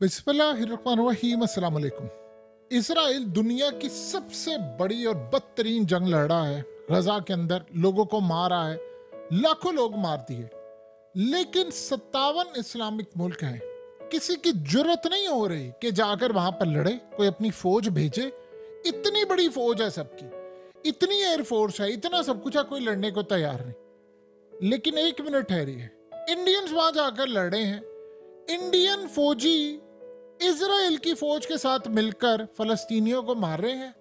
बिस्मिल्लाहिर्रहमानिर्रहीम। अस्सलाम वालेकुम। इसराइल दुनिया की सबसे बड़ी और बदतरीन जंग लड़ रहा है। गजा के अंदर लोगों को मार रहा है, लाखों लोग मार दिए। लेकिन 57 इस्लामिक मुल्क हैं, किसी की जुर्रत नहीं हो रही कि जाकर वहां पर लड़े, कोई अपनी फौज भेजे। इतनी बड़ी फौज है सबकी, इतनी एयरफोर्स है, इतना सब कुछ है, कोई लड़ने को तैयार नहीं। लेकिन एक मिनट ठहरिए, इंडियंस वहां जाकर लड़े हैं। इंडियन फौजी इजराइल की फौज के साथ मिलकर फलस्तीनियों को मार रहे हैं,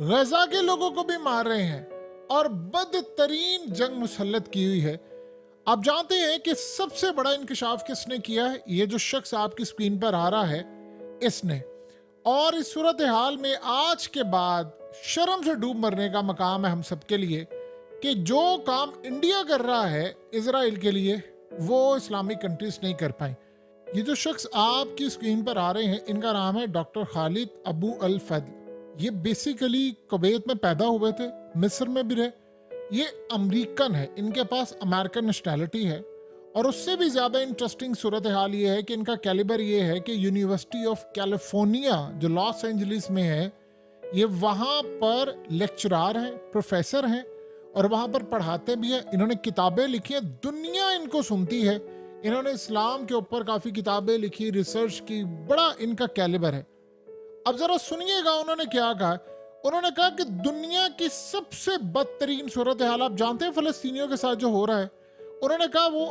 गजा के लोगों को भी मार रहे हैं और बदतरीन जंग मुसल्लत की हुई है। आप जानते हैं कि सबसे बड़ा इंकशाफ किसने किया है? ये जो शख्स आपकी स्क्रीन पर आ रहा है, इसने। और इस सूरत हाल में आज के बाद शर्म से डूब मरने का मकाम है हम सबके लिए कि जो काम इंडिया कर रहा है इजराइल के लिए, वो इस्लामिक कंट्रीज नहीं कर पाई। ये जो शख्स आपकी स्क्रीन पर आ रहे हैं, इनका नाम है डॉक्टर खालिद अबू अल फैद। ये बेसिकली कुवैत में पैदा हुए थे, मिस्र में भी रहे। ये अमेरिकन है, इनके पास अमेरिकन नेशनैलिटी है। और उससे भी ज़्यादा इंटरेस्टिंग सूरत हाल ये है कि इनका कैलिबर ये है कि यूनिवर्सिटी ऑफ कैलिफोर्निया जो लॉस एंजलिस में है, ये वहाँ पर लेक्चरार हैं, प्रोफेसर हैं और वहाँ पर पढ़ाते भी हैं। इन्होंने किताबें लिखी हैं, दुनिया इनको सुनती है। इन्होंने इस्लाम के ऊपर काफ़ी किताबें लिखी, रिसर्च की, बड़ा इनका कैलिबर है। अब ज़रा सुनिएगा उन्होंने क्या कहा। उन्होंने कहा कि दुनिया की सबसे बदतरीन सूरत हाल आप जानते हैं फ़लस्तीनियों के साथ जो हो रहा है। उन्होंने कहा वो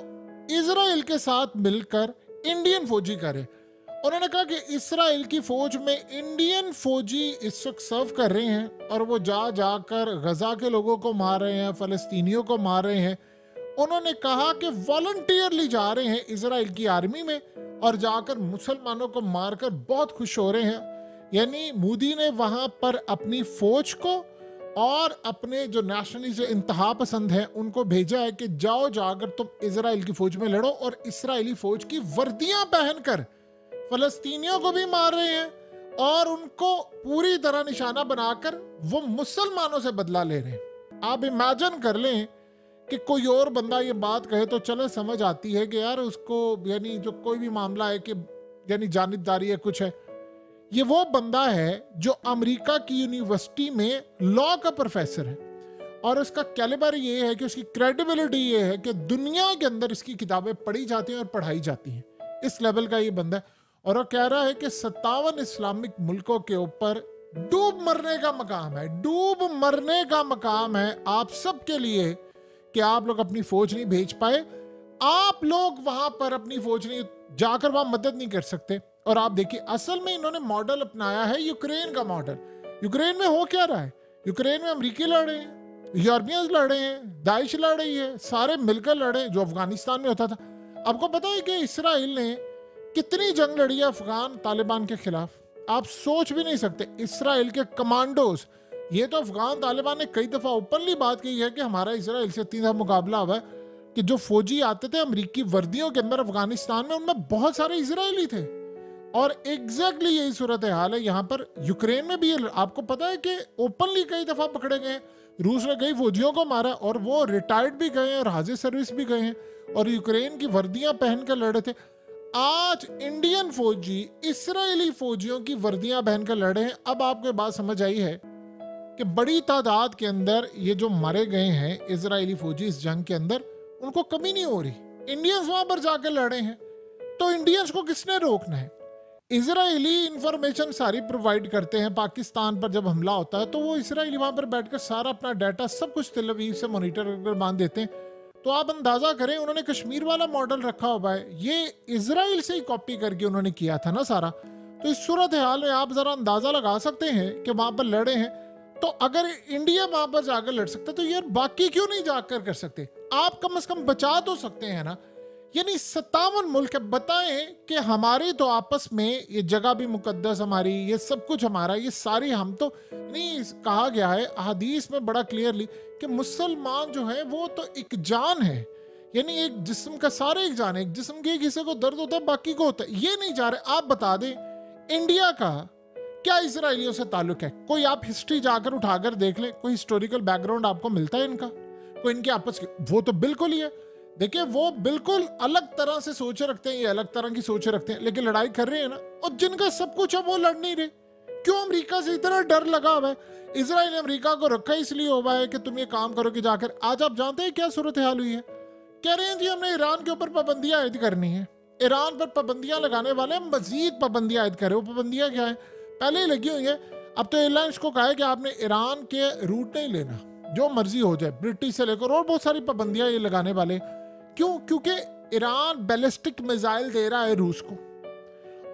इजराइल के साथ मिलकर इंडियन फौजी करे। उन्होंने कहा कि इजराइल की फौज में इंडियन फौजी इस वक्त सर्व कर रहे हैं और वो जाकर गजा के लोगों को मार रहे हैं, फ़लस्तीनियों को मार रहे हैं। उन्होंने कहा कि वॉलंटियरली जा रहे हैं इजराइल की आर्मी में और जाकर मुसलमानों को मारकर बहुत खुश हो रहे हैं। यानी मोदी ने वहां पर अपनी फौज को और अपने जो नेशनली जो इंतहा पसंद है उनको भेजा है कि जाओ, जाकर तुम इजराइल की फौज में लड़ो। और इसराइली फौज की वर्दियां पहनकर फलस्तीनियों को भी मार रहे हैं और उनको पूरी तरह निशाना बनाकर वो मुसलमानों से बदला ले रहे हैं। आप इमेजिन कर लें कि कोई और बंदा ये बात कहे तो चले समझ आती है कि यार उसको, यानी जो कोई भी मामला है कि यानी जानिबदारी है, कुछ है। ये वो बंदा है जो अमेरिका की यूनिवर्सिटी में लॉ का प्रोफेसर है और उसका कैलिबर ये है कि उसकी क्रेडिबिलिटी ये है कि दुनिया के अंदर इसकी किताबें पढ़ी जाती हैं और पढ़ाई जाती हैं। इस लेवल का ये बंदा है और वो कह रहा है कि 57 इस्लामिक मुल्कों के ऊपर डूब मरने का मकाम है, डूब मरने का मकाम है आप सबके लिए कि आप लोग अपनी फौज नहीं भेज पाए, आप लोग वहां पर अपनी फौज नहीं जाकर वहां मदद नहीं कर सकते। और आप देखिए, असल में इन्होंने मॉडल अपनाया है यूक्रेन का मॉडल। यूक्रेन में हो क्या रहा है? यूक्रेन में अमेरिकी लड़ रहे हैं, यूरोपियंस लड़ रहे हैं, दाइश लड़ रही है, सारे मिलकर लड़े जो अफगानिस्तान में होता था। आपको पता है कि इसराइल ने कितनी जंग लड़ी है अफगान तालिबान के खिलाफ? आप सोच भी नहीं सकते। इसराइल के कमांडोज, ये तो अफगान तालिबान ने कई दफा ओपनली बात की है कि हमारा इसराइल से इतना मुकाबला हुआ है कि जो फौजी आते थे अमेरिकी वर्दियों के अंदर अफगानिस्तान में, उनमें बहुत सारे इजरायली थे। और एग्जैक्टली यही सूरत हाल है यहाँ पर यूक्रेन में भी। आपको पता है कि ओपनली कई दफा पकड़े गए, रूस ने कई फौजियों को मारा और वो रिटायर्ड भी गए हैं और हाजिर सर्विस भी गए हैं और यूक्रेन की वर्दियां पहनकर लड़े थे। आज इंडियन फौजी इसराइली फौजियों की वर्दियां पहनकर लड़े हैं। अब आपको बात समझ आई है कि बड़ी तादाद के अंदर ये जो मारे गए हैं इजरायली फौजी इस जंग के अंदर, उनको कमी नहीं हो रही। इंडियंस वहां पर जाकर लड़े हैं, तो इंडियंस को किसने रोकना है? इजरायली इंफॉर्मेशन सारी प्रोवाइड करते हैं। पाकिस्तान पर जब हमला होता है तो वो इसराइली वहां पर बैठकर सारा अपना डाटा सब कुछ तेल अवीव से मॉनिटर कर बांध देते हैं। तो आप अंदाजा करें, उन्होंने कश्मीर वाला मॉडल रखा हुआ है, ये इजराइल से ही कॉपी करके उन्होंने किया था ना सारा। तो इस सूरत हाल में आप जरा अंदाजा लगा सकते हैं कि वहां पर लड़े हैं। तो अगर इंडिया वहां पर जाकर लड़ सकते तो यार बाकी क्यों नहीं जाकर कर सकते? आप कम से कम बचा तो सकते हैं ना। यानी 57 मुल्क बताएं कि हमारे तो आपस में ये जगह भी मुकद्दस हमारी, ये सब कुछ हमारा, ये सारी हम तो नहीं। कहा गया है हदीस में बड़ा क्लियरली कि मुसलमान जो है वो तो एक जान है, यानी एक जिस्म का सारे एक जान है। एक जिस्म के एक हिस्से को दर्द होता है, बाकी को होता है। ये नहीं जा रहे। आप बता दें इंडिया का क्या इसराइलियों से ताल्लुक है? कोई आप हिस्ट्री जाकर उठाकर देख लें, कोई हिस्टोरिकल बैकग्राउंड आपको मिलता है इनका? कोई इनके आपस के? वो तो बिल्कुल ही है। देखिए वो बिल्कुल अलग तरह से सोचे रखते हैं, ये अलग तरह की सोचे रखते हैं, लेकिन लड़ाई कर रहे हैं ना, और जिनका सब कुछ है वो लड़ नहीं रहे। क्यों? अमेरिका से इतना डर लगा हुआ है। इजराइल ने अमेरिका को रखा इसलिए हुआ है कि तुम ये काम करो कि जाकर। आज आप जानते हैं क्या सूरत हाल हुई है? कह रहे हैं जी हमने ईरान के ऊपर पाबंदियां आयद करनी है, ईरान पर पाबंदियां लगाने वाले हैं, मजीद पाबंदियां आयद करें। वो पाबंदियां क्या है? पहले ही लगी हुई है। अब तो एयरलाइंस को कहा है कि आपने ईरान के रूट नहीं लेना, जो मर्जी हो जाए, ब्रिटिश से लेकर, और बहुत सारी पाबंदियां ये लगाने वाले। क्यों? क्योंकि ईरान बैलिस्टिक मिसाइल दे रहा है रूस को,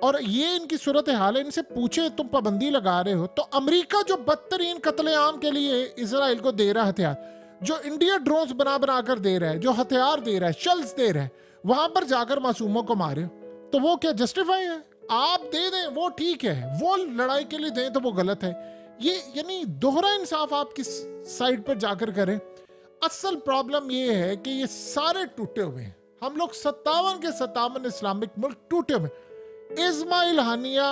और ये इनकी सूरत हाल है। इनसे पूछे तुम पाबंदी लगा रहे हो, तो अमेरिका जो बदतरीन कत्लेआम के लिए इजराइल को दे रहा है हथियार, जो इंडिया ड्रोन्स बना बना कर दे रहा है, जो हथियार दे रहा है, शेल्स दे रहा है, वहां पर जाकर मासूमों को मारे, तो वो क्या जस्टिफाई है? आप दे दें वो ठीक है, वो लड़ाई के लिए दें तो वो गलत है। ये यानी दोहरा इंसाफ आप किस साइड पर जाकर करें? असल प्रॉब्लम ये है कि ये सारे टूटे हुए हैं। हम लोग 57 के 57 इस्लामिक मुल्क टूटे हुए। इस्माइल हानिया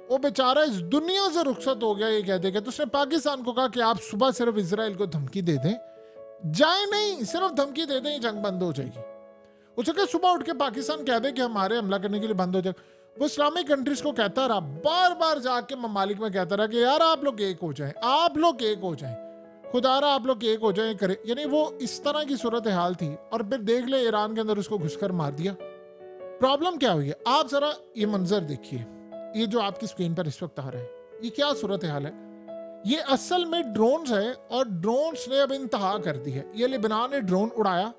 वो बेचारा इस दुनिया से रुखसत हो गया ये कह देगा, तो उसने पाकिस्तान को कहा कि आप सुबह सिर्फ इजराइल को धमकी दे दें, जाए नहीं, सिर्फ धमकी दे दें, जंग बंद हो जाएगी। उसे कहा सुबह उठ के पाकिस्तान कह दे कि हमारे हमला करने के लिए बंद हो जाए। वो इस्लामिक कंट्रीज को कहता रहा, बार बार जाके ममालिक में कहता रहा कि यार आप लोग एक हो जाएं, आप लोग एक हो जाएं, खुदारा आप लोग एक हो जाएं करे। यानी वो इस तरह की सूरत हाल थी, और फिर देख ले ईरान के अंदर उसको घुसकर मार दिया। प्रॉब्लम क्या हुई है? आप जरा ये मंजर देखिए, ये जो आपकी स्क्रीन पर इस वक्त आ रहा है, ये क्या सूरत हाल है? ये असल में ड्रोन्स है, और ड्रोन्स ने अब इंतहा कर दी है। ये लेबनान ने ड्रोन उड़ाया,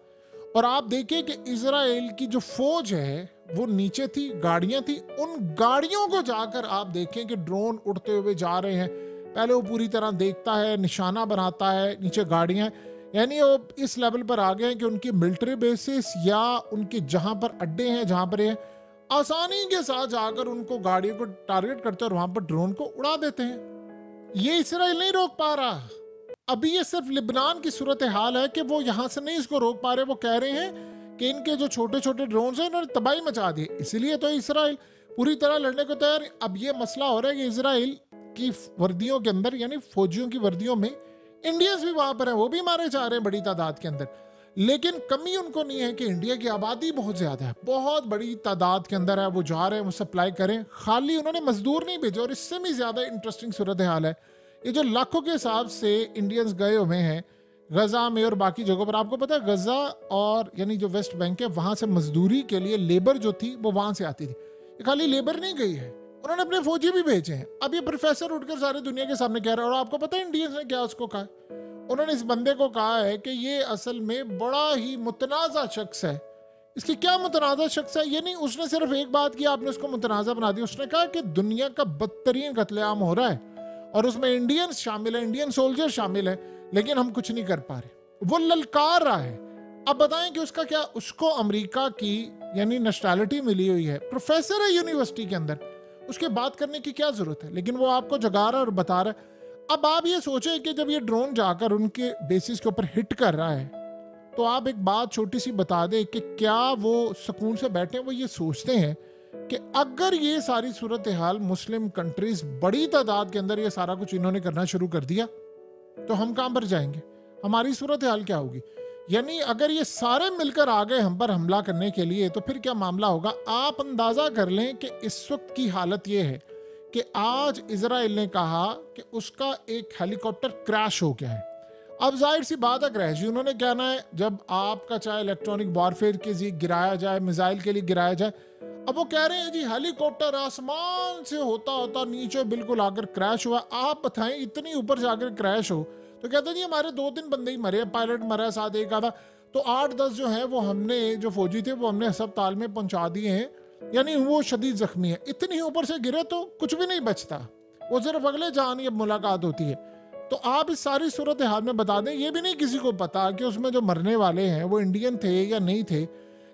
और आप देखिए कि इजराइल की जो फौज है वो नीचे थी, गाड़ियां थी, उन गाड़ियों को जाकर आप देखें कि ड्रोन उड़ते हुए जा रहे हैं। पहले वो पूरी तरह देखता है, निशाना बनाता है, नीचे गाड़ियां, यानी वो इस लेवल पर आ गए हैं कि उनकी मिलिट्री बेसिस या उनके जहां पर अड्डे हैं, जहां पर ये आसानी के साथ जाकर उनको गाड़ियों को टारगेट करते हैं और वहां पर ड्रोन को उड़ा देते हैं। ये इजराइल नहीं रोक पा रहा। अभी ये सिर्फ लिबनान की सूरत हाल है कि वो यहां से नहीं इसको रोक पा रहे। वो कह रहे हैं कि इनके जो छोटे छोटे ड्रोन हैं इन्होंने तबाही मचा दी, इसलिए तो इजराइल पूरी तरह लड़ने को तैयार। अब ये मसला हो रहा है कि इजराइल की वर्दियों के अंदर, यानी फौजियों की वर्दियों में इंडियंस भी वहां पर हैं, वो भी मारे जा रहे हैं बड़ी तादाद के अंदर। लेकिन कमी उनको नहीं है कि इंडिया की आबादी बहुत ज्यादा है, बहुत बड़ी तादाद के अंदर है, वो जा रहे हैं, वो सप्लाई करें, खाली उन्होंने मजदूर नहीं भेजे। और इससे भी ज्यादा इंटरेस्टिंग सूरत हाल है, ये जो लाखों के हिसाब से इंडियंस गए हुए हैं गजा में और बाकी जगहों पर। आपको पता है गजा और यानी जो वेस्ट बैंक है, वहां से मजदूरी के लिए लेबर जो थी वो वहां से आती थी। ये खाली लेबर नहीं गई है, उन्होंने अपने फौजी भी भेजे हैं। अब ये प्रोफेसर उठकर सारे दुनिया के सामने कह रहा है, और आपको पता है इंडियंस ने क्या उसको कहा? उन्होंने इस बंदे को कहा है कि ये असल में बड़ा ही मुतनाज़ा शख्स है। इसकी क्या मुतनाज़ा शख्स है? ये नहीं उसने सिर्फ एक बात की, आपने उसको मुतनाज़ा बना दिया। उसने कहा कि दुनिया का बदतरीन कत्लेआम हो रहा है और उसमें इंडियंस शामिल है, इंडियन सोल्जर शामिल है, लेकिन हम कुछ नहीं कर पा रहे। वो ललकार रहा है। अब बताएं कि उसका क्या, उसको अमेरिका की यानी नेशनैलिटी मिली हुई है, प्रोफेसर है यूनिवर्सिटी के अंदर, उसके बात करने की क्या जरूरत है? लेकिन वो आपको जगा रहा है और बता रहा है। अब आप ये सोचें कि जब ये ड्रोन जाकर उनके बेसिस के ऊपर हिट कर रहा है, तो आप एक बात छोटी सी बता दें कि क्या वो सुकून से बैठे? वो ये सोचते हैं कि अगर ये सारी सूरत हाल मुस्लिम कंट्रीज बड़ी तादाद के अंदर ये सारा कुछ इन्होंने करना शुरू कर दिया, तो हम कहां पर जाएंगे? हमारी सूरत हाल क्या होगी? यानी अगर ये सारे मिलकर आ गए हम पर हमला करने के लिए, तो फिर क्या मामला होगा? आप अंदाजा कर लें कि इस वक्त की हालत ये है कि आज इजराइल ने कहा कि उसका एक हेलीकॉप्टर क्रैश हो गया है। अब जाहिर सी बात है क्रैश ही उन्होंने कहना है, जब आपका चाहे इलेक्ट्रॉनिक वॉरफेयर के लिए गिराया जाए, मिसाइल के लिए गिराया जाए। अब वो कह रहे हैं जी हेलीकॉप्टर आसमान से होता होता नीचे बिल्कुल आकर क्रैश हुआ। आप बताएं इतनी ऊपर जाकर क्रैश हो, तो कहते हैं जी हमारे 2-3 बंदे ही मरे, पायलट मरा, साथ एक आधा, तो 8-10 जो है वो हमने, जो फौजी थे वो हमने अस्पताल में पहुंचा दिए हैं, यानी वो शदीद जख्मी है। इतनी ऊपर से गिरे तो कुछ भी नहीं बचता, वो सिर्फ अगले जहां ही अब मुलाकात होती है। तो आप इस सारी सूरत हाल में बता दें, ये भी नहीं किसी को पता कि उसमें जो मरने वाले हैं वो इंडियन थे या नहीं थे।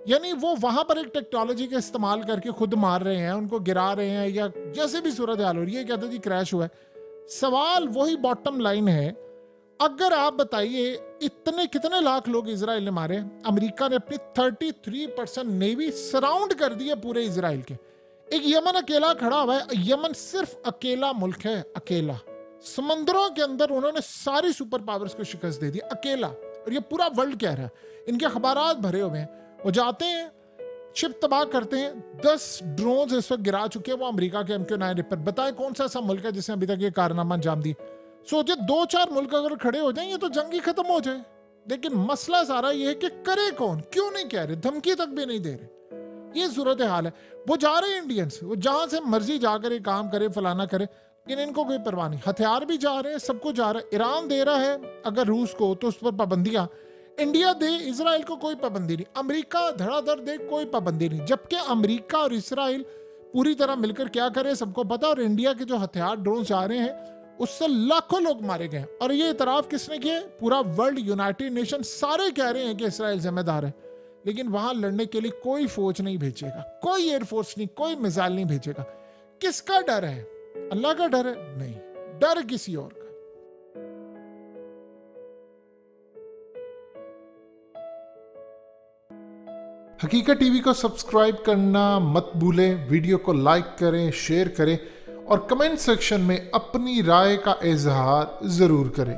यानी वो वहां पर एक टेक्नोलॉजी का इस्तेमाल करके खुद मार रहे हैं, उनको गिरा रहे हैं, या जैसे भी सूरत हाल हो रही है, कहते हैं जी क्रैश हुआ है। सवाल वही बॉटम लाइन है, अगर आप बताइए इतने कितने लाख लोग इजराइल ने मारे? अमेरिका ने अपनी 33% नेवी सराउंड कर दी है पूरे इजराइल के। एक यमन अकेला खड़ा हुआ है, यमन सिर्फ अकेला मुल्क है, अकेला। समंदरों के अंदर उन्होंने सारी सुपर पावर्स को शिकस्त दे दी, अकेला। और ये पूरा वर्ल्ड कह रहा है, इनके अखबारात भरे हुए हैं। वो जाते हैं, शिप तबाह करते हैं। 10 ड्रोन इस वक्त गिरा चुके हैं वो अमेरिका के MQ-9 पर। बताएं कौन सा ऐसा मुल्क है जिसने अभी तक ये कारनामा अंजाम दी? सोचे 2-4 मुल्क अगर खड़े हो जाएं ये तो जंग ही खत्म हो जाए। लेकिन मसला सारा ये है कि करे कौन, क्यों नहीं कह रहे, धमकी तक भी नहीं दे रहे। ये सूरत हाल है। वो जा रहे हैं इंडियंस, वो जहां से मर्जी जाकर ये काम करे, फलाना करे, लेकिन इनको कोई परवाह नहीं। हथियार भी जा रहे हैं, सब कुछ जा रहा है। ईरान दे रहा है अगर रूस को तो उस पर पाबंदियां, इंडिया दे, इजराइल को कोई पाबंदी नहीं, अमेरिका धड़ाधड़ दे, कोई पाबंदी नहीं। जबकि अमेरिका और इजराइल पूरी तरह मिलकर क्या करे सबको पता। और इंडिया के जो हथियार ड्रोन जा रहे हैं उससे लाखों लोग मारे गए। और ये इतराफ किसने किए? पूरा वर्ल्ड, यूनाइटेड नेशन सारे कह रहे हैं कि इजराइल जिम्मेदार है। लेकिन वहां लड़ने के लिए कोई फौज नहीं भेजेगा, कोई एयरफोर्स नहीं, कोई मिसाइल नहीं भेजेगा। किसका डर है? अल्लाह का डर है? नहीं, डर किसी और का। हकीकत टीवी को सब्सक्राइब करना मत भूलें, वीडियो को लाइक करें, शेयर करें और कमेंट सेक्शन में अपनी राय का इजहार जरूर करें।